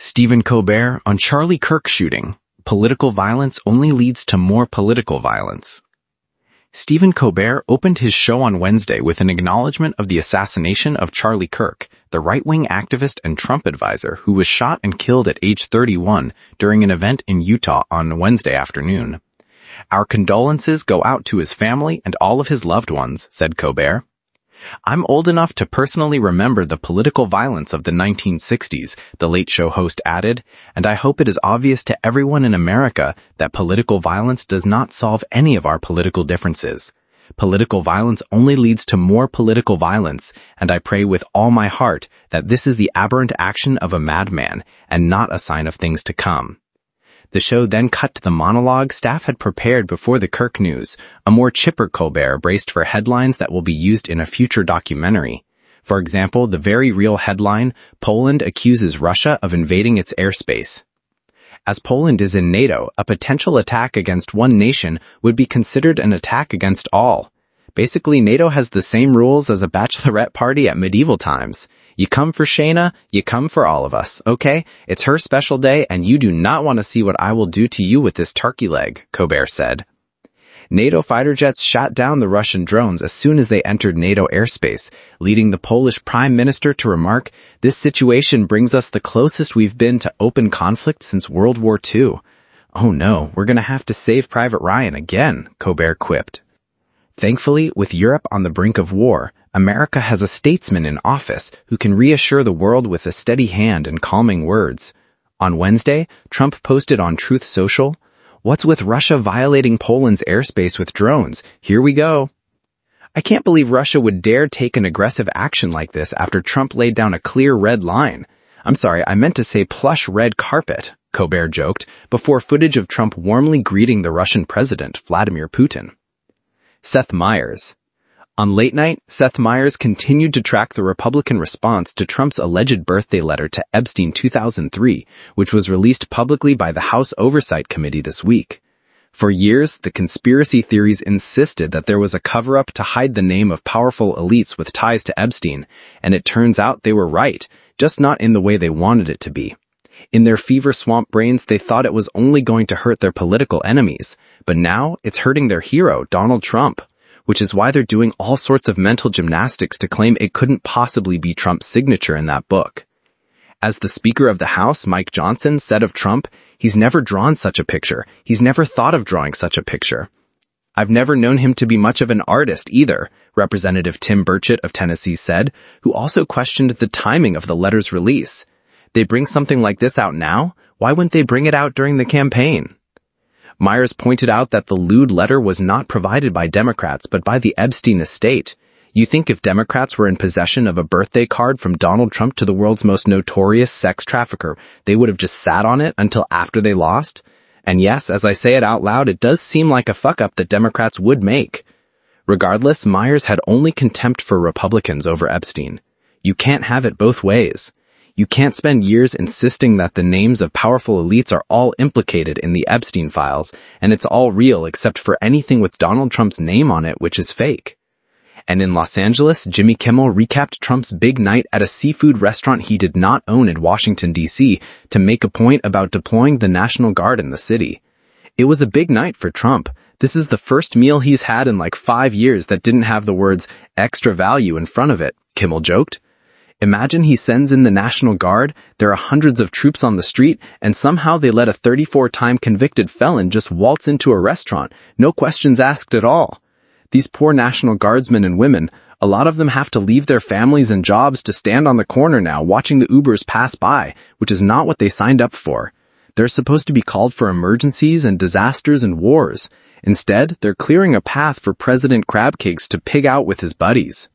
Stephen Colbert on Charlie Kirk shooting. Political violence only leads to more political violence. Stephen Colbert opened his show on Wednesday with an acknowledgement of the assassination of Charlie Kirk, the right-wing activist and Trump advisor who was shot and killed at age 31 during an event in Utah on Wednesday afternoon. "Our condolences go out to his family and all of his loved ones," said Colbert. "I'm old enough to personally remember the political violence of the 1960s, the Late Show host added, and I hope it is obvious to everyone in America that political violence does not solve any of our political differences. Political violence only leads to more political violence, and I pray with all my heart that this is the aberrant action of a madman and not a sign of things to come." The show then cut to the monologue staff had prepared before the Kirk news. A more chipper Colbert braced for headlines that will be used in a future documentary. For example, the very real headline, "Poland accuses Russia of invading its airspace." As Poland is in NATO, a potential attack against one nation would be considered an attack against all. Basically, NATO has the same rules as a bachelorette party at medieval times. You come for Shayna, you come for all of us, okay? It's her special day, and you do not want to see what I will do to you with this turkey leg, Colbert said. NATO fighter jets shot down the Russian drones as soon as they entered NATO airspace, leading the Polish Prime Minister to remark, "This situation brings us the closest we've been to open conflict since World War II. Oh no, we're gonna have to save Private Ryan again," Colbert quipped. Thankfully, with Europe on the brink of war, America has a statesman in office who can reassure the world with a steady hand and calming words. On Wednesday, Trump posted on Truth Social, "What's with Russia violating Poland's airspace with drones? Here we go." I can't believe Russia would dare take an aggressive action like this after Trump laid down a clear red line. I'm sorry, I meant to say plush red carpet, Colbert joked, before footage of Trump warmly greeting the Russian president, Vladimir Putin. Seth Meyers. On late night, Seth Meyers continued to track the Republican response to Trump's alleged birthday letter to Epstein 2003, which was released publicly by the House Oversight Committee this week. For years, the conspiracy theories insisted that there was a cover-up to hide the name of powerful elites with ties to Epstein, and it turns out they were right, just not in the way they wanted it to be. In their fever swamp brains, they thought it was only going to hurt their political enemies, but now it's hurting their hero, Donald Trump, which is why they're doing all sorts of mental gymnastics to claim it couldn't possibly be Trump's signature in that book. As the Speaker of the House, Mike Johnson, said of Trump, "He's never drawn such a picture. He's never thought of drawing such a picture. I've never known him to be much of an artist either," Representative Tim Burchett of Tennessee said, who also questioned the timing of the letter's release. They bring something like this out now? Why wouldn't they bring it out during the campaign? Myers pointed out that the lewd letter was not provided by Democrats, but by the Epstein estate. You think if Democrats were in possession of a birthday card from Donald Trump to the world's most notorious sex trafficker, they would have just sat on it until after they lost? And yes, as I say it out loud, it does seem like a fuck-up that Democrats would make. Regardless, Myers had only contempt for Republicans over Epstein. You can't have it both ways. You can't spend years insisting that the names of powerful elites are all implicated in the Epstein files, and it's all real except for anything with Donald Trump's name on it, which is fake. And in Los Angeles, Jimmy Kimmel recapped Trump's big night at a seafood restaurant he did not own in Washington, D.C., to make a point about deploying the National Guard in the city. "It was a big night for Trump. This is the first meal he's had in like 5 years that didn't have the words extra value in front of it," Kimmel joked. Imagine he sends in the National Guard, there are hundreds of troops on the street, and somehow they let a 34-time convicted felon just waltz into a restaurant, no questions asked at all. These poor National Guardsmen and women, a lot of them have to leave their families and jobs to stand on the corner now watching the Ubers pass by, which is not what they signed up for. They're supposed to be called for emergencies and disasters and wars. Instead, they're clearing a path for President Crabcakes to pig out with his buddies.